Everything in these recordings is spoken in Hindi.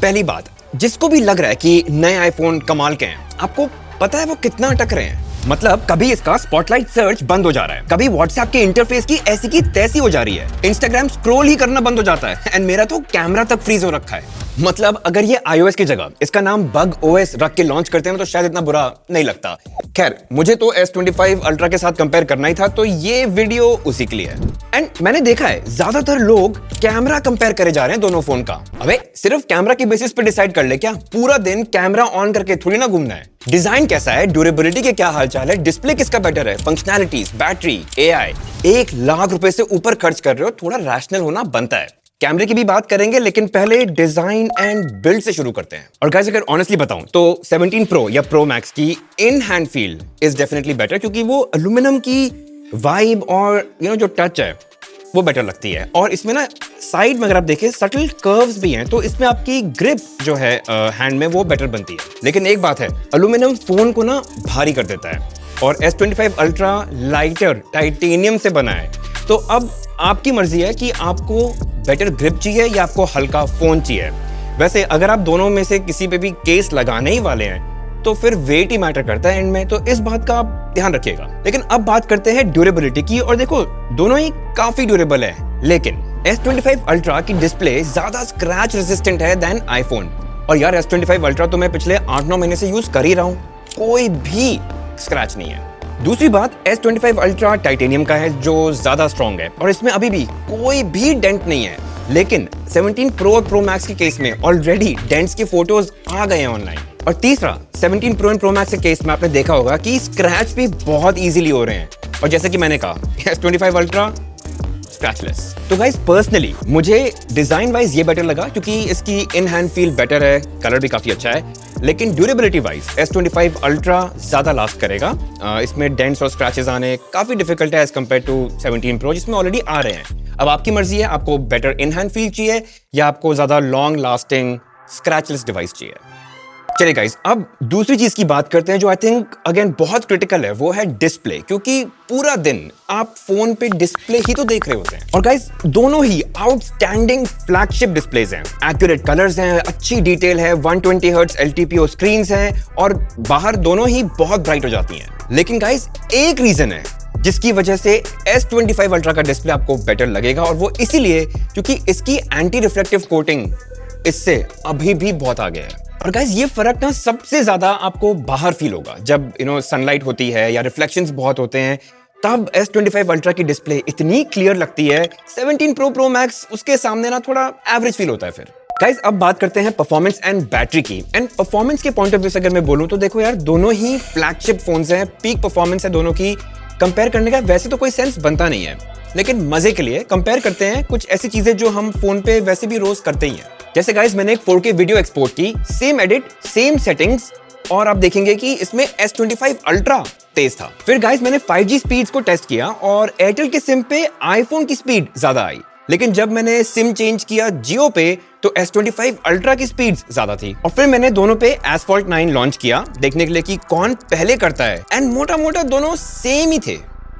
पहली बात, जिसको भी लग रहा है कि नए आईफोन कमाल के हैं, आपको पता है वो कितना अटक रहे हैं। मतलब कभी इसका स्पॉटलाइट सर्च बंद हो जा रहा है, कभी व्हाट्सएप के इंटरफेस की ऐसी की तैसी हो जा रही है, इंस्टाग्राम स्क्रॉल ही करना बंद हो जाता है एंड मेरा तो कैमरा तक फ्रीज हो रखा है। मतलब अगर ये iOS की जगह इसका नाम बग OS रख के लॉन्च करते हैं तो शायद इतना बुरा नहीं लगता। खैर, मुझे तो S25 Ultra के साथ कंपेयर करना ही था, तो ये वीडियो उसी के लिए है। एंड मैंने देखा है ज्यादातर लोग कैमरा कंपेयर करे जा रहे हैं दोनों फोन का। अबे सिर्फ कैमरा की बेसिस पे डिसाइड कर ले क्या? पूरा दिन कैमरा ऑन करके थोड़ी ना घूमना है। डिजाइन कैसा है, ड्यूरेबिलिटी के क्या हालचाल है, डिस्प्ले किसका बेटर है, फंक्शनैलिटीज, बैटरी, AI, 1 लाख रुपए से ऊपर खर्च कर रहे हो, थोड़ा रैशनल होना बनता है। कैमरे की भी बात करेंगे, लेकिन पहले डिजाइन एंड बिल्ड से शुरू करते हैं। और गाइस, अगर ऑनेस्टली बताऊं तो 17 Pro या Pro Max की in hand feel is definitely better, क्योंकि वो एल्यूमिनियम की वाइब और जो टच है वो बेटर लगती है। और इसमें ना साइड में अगर आप देखें सटल कर्व्स भी हैं, तो इसमें आपकी ग्रिप जो है हैंड में वो बेटर बनती है। लेकिन एक बात है, एल्यूमिनियम फोन को ना भारी कर देता है और S25 Ultra लाइटर टाइटेनियम से बना है। तो अब आपकी मर्जी है कि आपको बेटर ग्रिप चाहिए या आपको हल्का फोन चाहिए। वैसे अगर आप दोनों में से किसी पे भी केस लगाने ही वाले हैं तो फिर वेट ही मैटर करता है एंड में, तो इस बात का आप ध्यान रखिएगा। लेकिन अब बात करते हैं ड्यूरेबिलिटी की, और देखो दोनों ही काफी ड्यूरेबल है। लेकिन S25 Ultra की डिस्प्ले ज्यादा स्क्रैच रेजिस्टेंट है देन आईफोन। और यार S25 Ultra तो मैं पिछले 8-9 महीने से यूज कर ही रहा हूं, कोई भी स्क्रैच नहीं है। दूसरी बात, S25 Ultra टाइटेनियम का है जो ज्यादा स्ट्रॉन्ग है और इसमें अभी भी कोई भी डेंट नहीं है। लेकिन 17 Pro और Pro Max के केस में ऑलरेडी डेंट्स की फोटोज आ गए हैं ऑनलाइन। और तीसरा, 17 Pro और Pro Max के केस में आपने देखा होगा कि स्क्रैच भी बहुत इजीली हो रहे हैं। और जैसे कि मैंने कहा, S25 Ultra स्क्रैचलेस। तो गाइस, पर्सनली मुझे डिजाइन वाइज ये बेटर लगा क्योंकि इसकी इन हैंड फील बेटर है, कलर भी काफी अच्छा है। लेकिन ड्यूरेबिलिटी वाइज S25 Ultra ज्यादा लास्ट करेगा। इसमें डेंट्स और स्क्रैचेस आने काफी डिफिकल्ट है एज कम्पेयर टू 17 Pro जिसमें ऑलरेडी आ रहे हैं। अब आपकी मर्जी है, आपको बेटर इन हैंड फील चाहिए या आपको ज्यादा लॉन्ग लास्टिंग स्क्रैचलेस डिवाइस चाहिए। चलिए गाइस, अब दूसरी चीज की बात करते हैं जो आई थिंक अगेन बहुत क्रिटिकल है, वो है डिस्प्ले। क्योंकि पूरा दिन आप फोन पे डिस्प्ले ही तो देख रहे होते हैं। और गाइस, दोनों ही आउटस्टैंडिंग फ्लैगशिप डिस्प्लेज हैं, एक्यूरेट कलर्स हैं, अच्छी डिटेल है, 120 हर्ट्ज LTPO स्क्रीन्स हैं और बाहर दोनों ही बहुत ब्राइट हो जाती हैं। लेकिन गाइस, एक रीजन है जिसकी वजह से S25 Ultra का डिस्प्ले आपको बेटर लगेगा, और वो इसीलिए क्योंकि इसकी एंटी रिफ्लेक्टिव कोटिंग इससे अभी भी बहुत आगे है। और गाइस, ये फर्क ना सबसे ज्यादा आपको बाहर फील होगा जब सनलाइट होती है या रिफ्लेक्शंस बहुत होते हैं, तब S25 Ultra की डिस्प्ले इतनी क्लियर लगती है। 17 Pro Pro Max उसके सामने ना थोड़ा एवरेज फील होता है। फिर गाइस, अब बात करते हैं परफॉर्मेंस एंड बैटरी की। एंड परफॉर्मेंस के पॉइंट ऑफ व्यू से अगर मैं बोलूं तो देखो यार, दोनों ही फ्लैगशिप फोन्स हैं, पीक परफॉर्मेंस है दोनों की। कंपेयर करने का वैसे तो कोई सेंस बनता नहीं है, लेकिन मजे के लिए कंपेयर करते हैं कुछ ऐसी चीजें जो हम फोन पे वैसे भी रोज करते ही हैं। जैसे गाइस, मैंने एक 4K वीडियो एक्सपोर्ट की, सेम एडिट, सेम सेटिंग्स, और आप देखेंगे कि इसमें S25 Ultra तेज था। फिर गाइस, मैंने 5G स्पीड्स को टेस्ट किया और एयरटेल के सिम पे आईफोन की स्पीड ज्यादा आई। लेकिन जब मैंने सिम चेंज किया जियो पे तो S25 Ultra की स्पीड्स ज्यादा थी। और फिर मैंने दोनों पे Asphalt 9 लॉन्च किया देखने के लिए कि कौन पहले करता है, एंड मोटा मोटा दोनों सेम ही थे।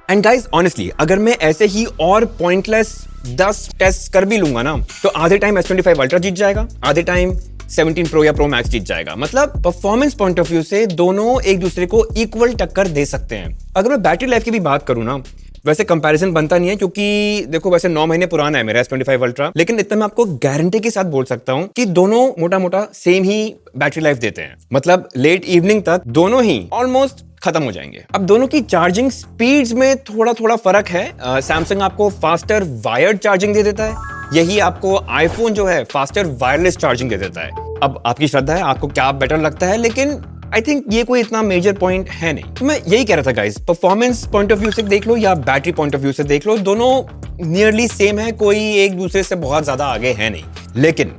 एंड गाइस, ऑनेस्टली अगर मैं ऐसे ही और पॉइंटलेस 10 टेस्ट कर भी लूंगा ना, तो आधे टाइम S25 Ultra जीत जाएगा, आधे टाइम 17 Pro या Pro Max जीत जाएगा। मतलब परफॉर्मेंस पॉइंट ऑफ व्यू से दोनों एक दूसरे को इक्वल टक्कर दे सकते हैं। अगर मैं बैटरी लाइफ की भी बात करूं ना, वैसे कंपैरिजन बनता नहीं है क्योंकि देखो वैसे 9 महीने पुराना है मेरा S25 Ultra, लेकिन इतना मैं आपको गारंटी के साथ बोल सकता हूं कि दोनों मोटा मोटा सेम ही बैटरी लाइफ देते हैं। मतलब लेट इवनिंग तक दोनों ही ऑलमोस्ट खत्म हो जाएंगे। अब दोनों की चार्जिंग स्पीड्स में थोड़ा थोड़ा फर्क है। सैमसंग आपको फास्टर वायर्ड चार्जिंग दे देता है, यही आपको आईफोन जो है फास्टर वायरलेस चार्जिंग दे देता है। अब आपकी श्रद्धा है, आपको क्या बेटर लगता है, लेकिन आई थिंक ये कोई इतना मेजर पॉइंट है नहीं। तो मैं यही कह रहा था guys, performance point of view से देख लो या बैटरी पॉइंट ऑफ व्यू से देख लो, दोनों नियरली सेम है, कोई एक दूसरे से बहुत ज्यादा आगे है नहीं। लेकिन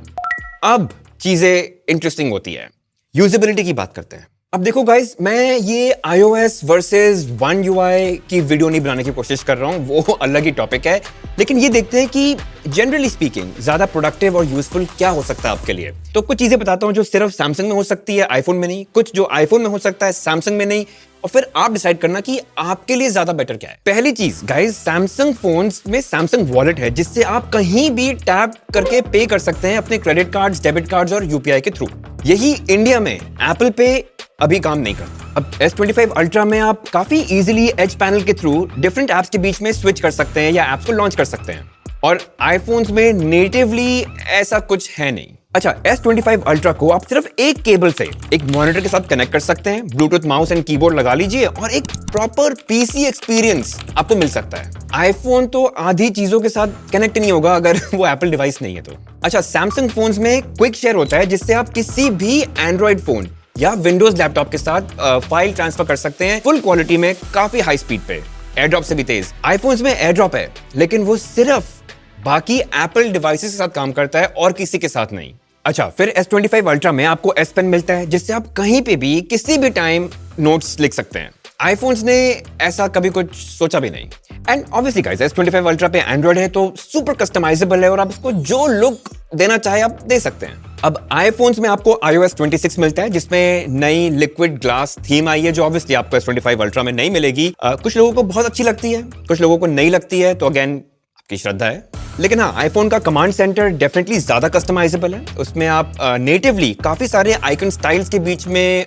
अब चीजें इंटरेस्टिंग होती है, यूजेबिलिटी की बात करते हैं। अब देखो गाइस, मैं ये iOS वर्सेस One UI की वीडियो नहीं बनाने की कोशिश कर रहा हूं, वो अलग ही टॉपिक है। लेकिन ये देखते हैं कि जनरली स्पीकिंग ज्यादा प्रोडक्टिव और यूजफुल क्या हो सकता है आपके लिए। तो कुछ चीजें बताता हूं जो सिर्फ सैमसंग में हो सकती है, आईफोन में नहीं, कुछ जो आईफोन में हो सकता है, सैमसंग में नहीं, और फिर आप डिसाइड करना कि आपके लिए ज्यादा बेटर क्या है। पहली चीज गाइस, सैमसंग फोन्स में सैमसंग वॉलेट है जिससे आप कहीं भी टैप करके पे कर सकते हैं अपने क्रेडिट कार्ड्स, डेबिट कार्ड्स और यूपीआई के थ्रू। यही इंडिया में एप्पल पे अभी काम नहीं करता। अब S25 Ultra में आप काफी इजीली एज पैनल के थ्रू डिफरेंट एप्स के बीच में स्विच कर सकते हैं या एप्स को लॉन्च कर सकते हैं, और आईफोन्स में नेटिवली ऐसा कुछ है नहीं। अच्छा, S25 Ultra को आप सिर्फ एक केबल से एक मॉनिटर के साथ कनेक्ट कर सकते हैं, ब्लूटूथ माउस एंड कीबोर्ड लगा लीजिए और एक प्रॉपर पीसी एक्सपीरियंस आपको मिल सकता है। आईफोन तो आधी चीजों के साथ कनेक्ट नहीं होगा अगर वो एप्पल डिवाइस नहीं है तो। अच्छा, सैमसंग फोन्स में क्विक शेयर होता है जिससे आप किसी भी एंड्रॉइड फोन या विंडोज लैपटॉप के साथ फाइल ट्रांसफर कर सकते हैं फुल क्वालिटी में, काफी हाई स्पीड पे, एयरड्रॉप से भी तेज। आईफोन्स में एयरड्रॉप है लेकिन वो सिर्फ बाकी एप्पल डिवाइसेस के साथ काम करता है और किसी के साथ नहीं। अच्छा, फिर S25 Ultra में आपको S Pen मिलता है जिससे आप कहीं पे भी किसी भी टाइम नोट्स लिख सकते हैं। आईफोन्स ने ऐसा कभी कुछ सोचा भी नहीं। And obviously guys, S25 Ultra पे एंड्रॉइड है तो सुपर कस्टमाइजेबल है और आप इसको जो लुक देना चाहे आप दे सकते हैं। अब आईफोन्स में आपको iOS 26 मिलता है जिसमें नई लिक्विड ग्लास थीम आई है जो ऑब्वियसली आपको S25 Ultra में नहीं मिलेगी। कुछ लोगों को बहुत अच्छी लगती है, कुछ लोगों को नहीं लगती है, तो अगेन आपकी श्रद्धा है। लेकिन हाँ, आईफोन का कमांड सेंटर डेफिनेटली ज्यादा कस्टमाइजेबल है। उसमें आप नेटिवली काफी सारे आइकन स्टाइल्स के बीच में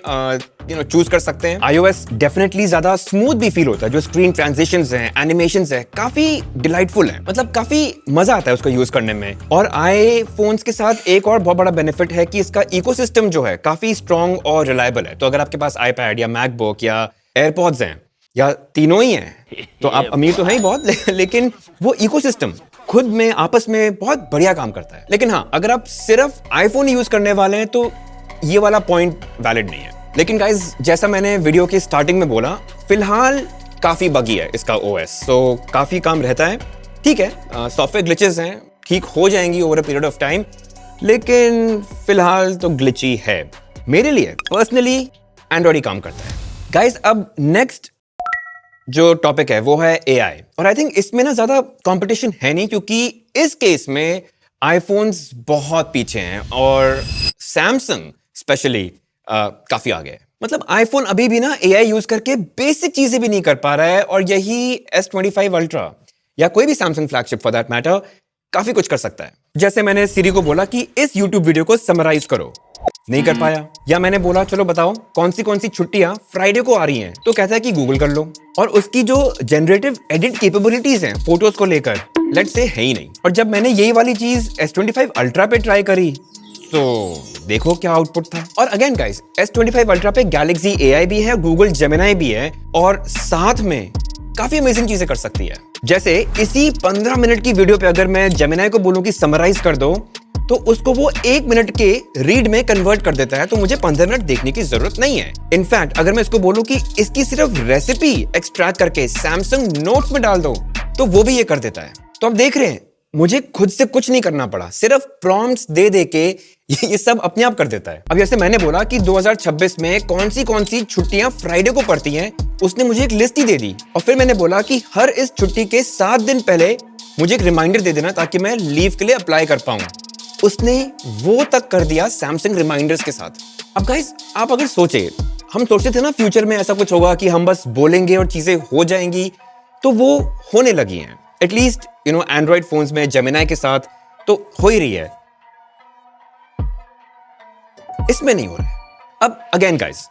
चूज कर सकते हैं। iOS डेफिनेटली ज्यादा स्मूथ भी फील होता है, जो स्क्रीन ट्रांजिशंस हैं, एनिमेशंस है, काफी डिलाइटफुल है, मतलब काफी मजा आता है उसको यूज करने में। और आईफोन्स के साथ एक और बहुत बड़ा बेनिफिट है कि इसका इकोसिस्टम जो है काफी स्ट्रॉन्ग और रिलायबल है। तो अगर आपके पास आईपैड या मैकबुक या एयरपॉड्स हैं या तीनों ही हैं तो आप अमीर तो हैं ही बहुत, लेकिन वो इकोसिस्टम खुद में आपस में बहुत बढ़िया काम करता है। लेकिन हाँ, अगर आप सिर्फ आईफोन यूज करने वाले हैं तो ये वाला पॉइंट वैलिड नहीं है। लेकिन गाइज, जैसा मैंने वीडियो की स्टार्टिंग में बोला, फिलहाल काफी बगी है इसका ओएस, तो काफी काम रहता है। ठीक है, सॉफ्टवेयर ग्लिचेस हैं, ठीक हो जाएंगी over a period of time, लेकिन फिलहाल तो ग्लिची है। मेरे लिए पर्सनली एंड्रॉइड ही काम करता है। गाइज, अब नेक्स्ट जो टॉपिक है वो है एआई, और आई थिंक इसमें ना ज्यादा कंपटीशन है नहीं, क्योंकि इस केस में आईफोन्स बहुत पीछे हैं और सैमसंग स्पेशली काफी आगे है। मतलब आईफोन अभी भी ना एआई यूज करके बेसिक चीजें भी नहीं कर पा रहा है, और यही S25 Ultra या कोई भी Samsung flagship for that matter काफी कुछ कर सकता है। जैसे मैंने सिरी को बोला कि इस यूट्यूब वीडियो को समराइज करो, नहीं कर पाया। या मैंने बोला चलो बताओ कौन सी छुट्टियां फ्राइडे को आ रही हैं, तो कहता है कि गूगल कर लो। और उसकी जो जनरेटिव एडिट कैपेबिलिटीज हैं फोटोज को लेकर, लेट्स से है ही नहीं। और जब मैंने यही वाली चीज S25 Ultra पे ट्राई करी तो देखो क्या आउटपुट था। और अगेन गाइस, S25 Ultra पे गैलेक्सी AI भी है, गूगल जेमिनाई भी है, और साथ में काफी अमेजिंग चीजें कर सकती है। जैसे इसी 15 मिनट की वीडियो पे अगर मैं जेमिनाई को बोलूं कि समराइज कर दो, तो उसको वो 1 मिनट के रीड में कन्वर्ट कर देता है, तो मुझे 15 मिनट देखने की जरूरत नहीं है। इनफैक्ट अगर मैं इसको बोलूं कि इसकी सिर्फ रेसिपी एक्सट्रैक्ट करके सैमसंग नोट्स में डाल दो, तो वो भी ये कर देता है। तो आप देख रहे हैं, मुझे खुद से कुछ नहीं करना पड़ा, सिर्फ प्रॉम्प्ट्स दे के ये सब अपने आप कर देता है। अब जैसे मैंने बोला कि 2026 में कौन सी छुट्टियां फ्राइडे को पड़ती हैं, उसने मुझे एक लिस्ट ही दे दी, और फिर मैंने बोला कि हर इस छुट्टी के 7 दिन पहले मुझे एक रिमाइंडर दे देना ताकि मैं लीव के लिए अप्लाई कर पाऊं। उसने वो तक कर दिया सैमसंग रिमाइंडर्स के साथ। अब गाइस, आप अगर सोचे, हम सोचते थे ना फ्यूचर में ऐसा कुछ होगा कि हम बस बोलेंगे और चीजें हो जाएंगी, तो वो होने लगी हैं। एटलीस्ट एंड्रॉइड फोन्स में जेमिनाई के साथ तो हो ही रही है, इसमें नहीं हो रहा है। अब अगेन गाइस,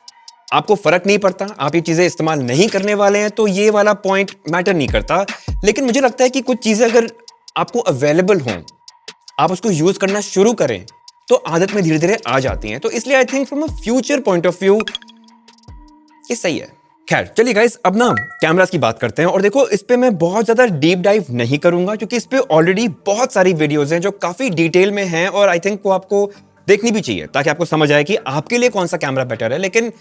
आपको फर्क नहीं पड़ता, आप ये चीजें इस्तेमाल नहीं करने वाले हैं, तो ये वाला पॉइंट मैटर नहीं करता। लेकिन मुझे लगता है कि कुछ चीजें अगर आपको अवेलेबल हों, आप उसको यूज करना शुरू करें, तो आदत में धीरे धीरे आ जाती हैं। तो इसलिए I think from a future point of view ये सही है। खैर चलिए गाइस, अब ना कैमरास की बात करते हैं। और देखो, इस पे मैं बहुत ज्यादा डीप डाइव नहीं करूंगा, क्योंकि इस पे ऑलरेडी बहुत सारी वीडियोस हैं जो काफी डिटेल में हैं, और आई थिंक वो आपको देखनी भी चाहिए ताकि आपको समझ आए कि आपके लिए कौन सा कैमरा बेटर है। लेकिन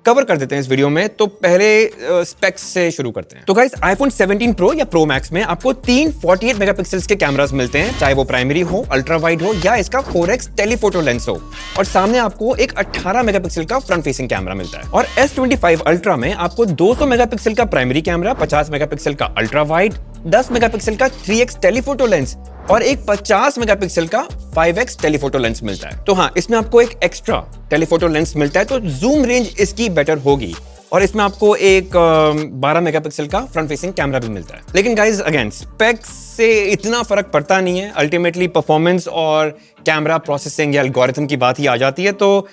कवर कर देते हैं इस वीडियो में, तो पहले स्पेक्स से शुरू करते हैं। तो गाइस, आईफोन 17 प्रो या प्रो मैक्स में आपको 3 48 मेगापिक्सल्स के कैमरास मिलते हैं, चाहे वो प्राइमरी हो, अल्ट्रा वाइड हो, या इसका 4x टेलीफोटो लेंस हो। और सामने आपको एक 18 मेगापिक्सल का फ्रंट फेसिंग कैमरा मिलता है। और S25 Ultra में आपको 200 मेगापिक्सल का प्राइमरी कैमरा, 50 मेगापिक्सल का अल्ट्रा वाइड, 10 मेगापिक्सल का 3x टेलीफोटो लेंस और एक 50 मेगापिक्सल का 5x टेलीफोटो लेंस मिलता है। तो हाँ, इसमें आपको एक एक्स्ट्रा टेलीफोटो लेंस मिलता है, तो जूम रेंज इसकी बेटर होगी। और इसमें आपको एक 12 मेगापिक्सल का फ्रंट फेसिंग कैमरा भी मिलता है। लेकिन गाइज अगेन स्पेक्स से इतना फर्क पड़ता नहीं है, अल्टीमेटली परफॉर्मेंस और कैमरा प्रोसेसिंग या एल्गोरिथम की बात ही आ जाती है। तो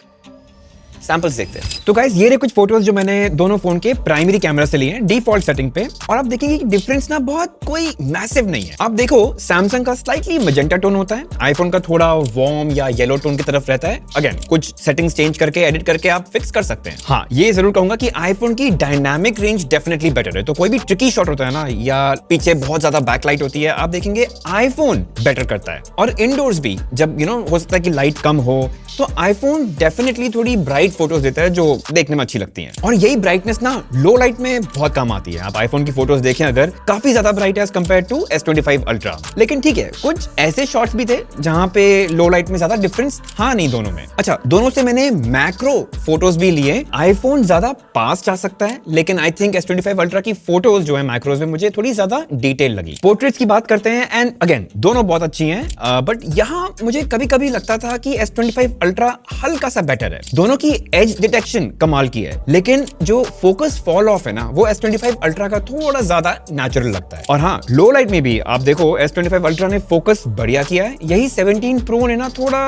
सैंपल्स देखते हैं। तो गाइस ये रहे कुछ फोटोज जो मैंने दोनों फोन के प्राइमरी कैमरा से लिए हैं डिफॉल्ट सेटिंग पे, और आप देखेंगे कि डिफरेंस ना बहुत कोई मैसिव नहीं है। आप देखो सैमसंग का स्लाइटली मैजेंटा टोन होता है, आईफोन का थोड़ा वार्म या येलो टोन की तरफ रहता है। अगेन कुछ सेटिंग्स चेंज करके एडिट करके आप फिक्स कर सकते हैं। हाँ ये जरूर कहूंगा कि आईफोन की डायनामिक रेंज डेफिनेटली बेटर है। तो कोई भी ट्रिकी शॉट होता है ना, या पीछे बहुत ज्यादा बैकलाइट होती है, आप देखेंगे आईफोन बेटर करता है। और इंडोर्स भी जब हो सकता है कि लाइट कम हो, तो आईफोन डेफिनेटली थोड़ी ब्राइट फोटोज देता है जो देखने में अच्छी लगती हैं। और यही ब्राइटनेस ना लो लाइट में बहुत काम आती है। आप आईफोन की फोटोज देखें अगर, काफी ज्यादा ब्राइट है as compare to S25 ultra. लेकिन ठीक है, कुछ ऐसे शॉट्स भी थे जहां पे लो लाइट में ज्यादा डिफरेंस था नहीं दोनों में। अच्छा, दोनों से मैंने मैक्रो फोटोज भी लिए। आईफोन ज्यादा पास जा सकता है, लेकिन आई थिंक S25 अल्ट्रा की फोटोज जो है मैक्रोज में मुझे थोड़ी ज्यादा डिटेल लगी। पोर्ट्रेट्स की बात करते हैं, एंड अगेन दोनों बहुत अच्छी हैं, बट यहां मुझे कभी कभी लगता था कि S25 अल्ट्रा हल्का सा बेटर है। दोनों की एज डिटेक्शन कमाल की है, लेकिन जो फोकस फॉल ऑफ है ना, वो S25 अल्ट्रा का थोड़ा ज्यादा नेचुरल लगता है। और हाँ, लो लाइट में भी आप देखो S25 अल्ट्रा ने फोकस बढ़िया किया है, यही 17 प्रो ने ना थोड़ा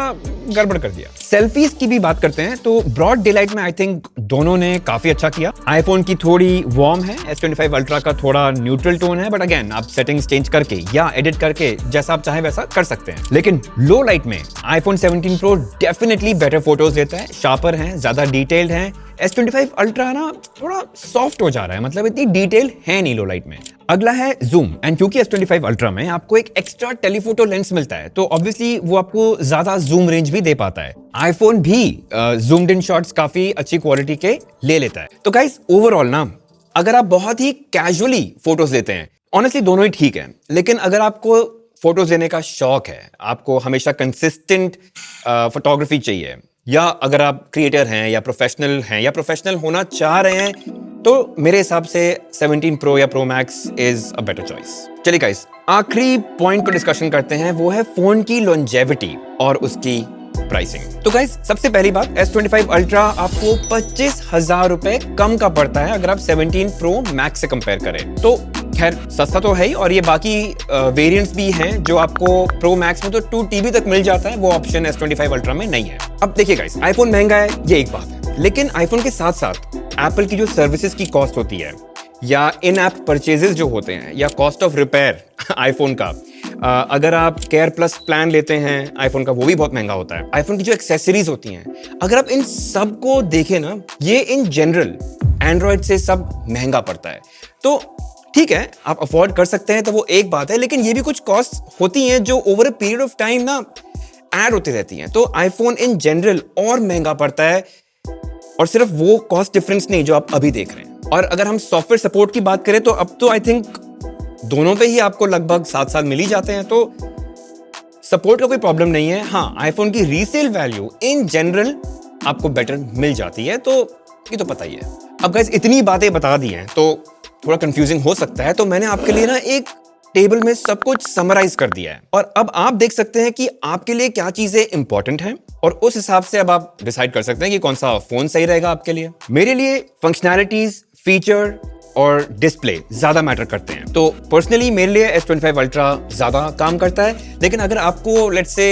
गड़बड़ कर दिया। सेल्फीज की भी बात करते हैं तो ब्रॉड डे लाइट में आई थिंक दोनों ने काफी अच्छा किया। आईफोन की थोड़ी वार्म है, S25 अल्ट्रा का थोड़ा न्यूट्रल टोन है, बट अगेन आप सेटिंग्स चेंज करके या एडिट करके जैसा आप चाहे वैसा कर सकते हैं। लेकिन लो लाइट में iPhone 17 pro definitely better photos देता है, शार्पर है, ज्यादा डिटेल्ड है। S25 अल्ट्रा ना थोड़ा सॉफ्ट हो जा रहा है, मतलब इतनी डिटेल है नहीं लो लाइट में। अगला है जूम, एंड क्योंकि S25 अल्ट्रा में आपको एक एक्स्ट्रा टेलीफोटो लेंस मिलता है, तो ऑब्वियसली वो आपको ज्यादा जूम रेंज भी दे पाता है। आईफोन भी जूम्ड इन शॉट्स काफी अच्छी क्वालिटी के ले लेता है। तो गाइस ओवरऑल ना, अगर आप बहुत ही कैजुअली फोटोज लेते हैं, ऑनेस्टली दोनों ही ठीक है। लेकिन अगर आपको फोटोज लेने का शौक है, आपको हमेशा कंसिस्टेंट फोटोग्राफी चाहिए, या अगर आप क्रिएटर हैं या प्रोफेशनल होना चाह रहे हैं, तो मेरे हिसाब से 17 प्रो या pro max is a better choice. चलिए गाइस, आखिरी पॉइंट पर डिस्कशन करते हैं, वो है फोन की लॉन्जेविटी और उसकी प्राइसिंग। तो गाइस सबसे पहली बात, S25 अल्ट्रा आपको 25,000 रुपए कम का पड़ता है अगर आप 17 प्रो मैक्स से कंपेयर करें। तो खैर सस्ता तो है ही, और ये बाकी वेरिएंट्स भी हैं जो आपको प्रो मैक्स में तो 2 TB तक मिल जाता है, वो ऑप्शन S25 अल्ट्रा में नहीं है। अब देखिए गाइस, आईफोन महंगा है ये एक बात है, लेकिन आईफोन के साथ साथ एप्पल की जो सर्विसेज की कॉस्ट होती है, या इन ऐप परचेजेस जो होते हैं, या कॉस्ट ऑफ रिपेयर आईफोन का, अगर आप केयर प्लस प्लान लेते हैं आईफोन का, वो भी बहुत महंगा होता है। आईफोन की जो एक्सेसरीज होती हैं, अगर आप इन सब को देखें ना, ये इन जनरल एंड्रॉयड से सब महंगा पड़ता है। तो ठीक है, आप अफोर्ड कर सकते हैं तो वो एक बात है, लेकिन ये भी कुछ कॉस्ट होती हैं जो over a period of time ना ऐड होती रहती हैं। तो आईफोन इन जनरल और महंगा पड़ता है, और सिर्फ वो कॉस्ट डिफरेंस नहीं जो आप अभी देख रहे हैं। और अगर हम सॉफ्टवेयर सपोर्ट की बात करें, तो अब तो आई थिंक दोनों पे ही आपको लगभग 7 साल मिल ही जाते हैं, तो सपोर्ट का कोई प्रॉब्लम नहीं है। हाँ, आईफोन की रीसेल वैल्यू इन जनरल आपको बेटर मिल जाती है, तो ये तो पता ही है। अब गाइस इतनी बातें बता दी हैं तो थोड़ा कंफ्यूजिंग हो सकता है, तो मैंने आपके लिए ना एक टेबल में सब कुछ समराइज कर दिया है, और अब आप देख सकते हैं कि आपके लिए क्या चीजें इंपॉर्टेंट हैं, और उस हिसाब से अब आप डिसाइड कर सकते हैं कि कौन सा फोन सही रहेगा आपके लिए। मेरे लिए फंक्शनैलिटीज, फीचर और डिस्प्ले ज्यादा मैटर करते हैं, तो पर्सनली मेरे लिए S25 अल्ट्रा ज्यादा काम करता है। लेकिन अगर आपको लेट्स से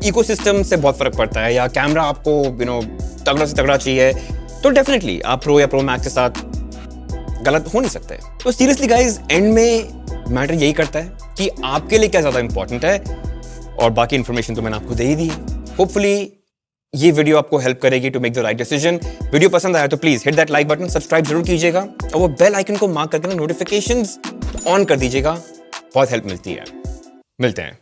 इकोसिस्टम से बहुत फर्क पड़ता है, या कैमरा आपको तगड़ा से तगड़ा चाहिए, तो डेफिनेटली आप प्रो या प्रो मैक्स के साथ गलत हो नहीं सकते। तो सीरियसली गाइज, एंड में मैटर यही करता है कि आपके लिए क्या ज्यादा इंपॉर्टेंट है, और बाकी इंफॉर्मेशन तो मैंने आपको दे ही दी है। होपफुली ये वीडियो आपको हेल्प करेगी to make the right decision. Video पसंद आया तो please hit that like button, subscribe जरूर कीजिएगा, और वो बेल आइकन को मार्क करके ना नोटिफिकेशंस ऑन कर दीजिएगा, बहुत हेल्प मिलती है। मिलते हैं।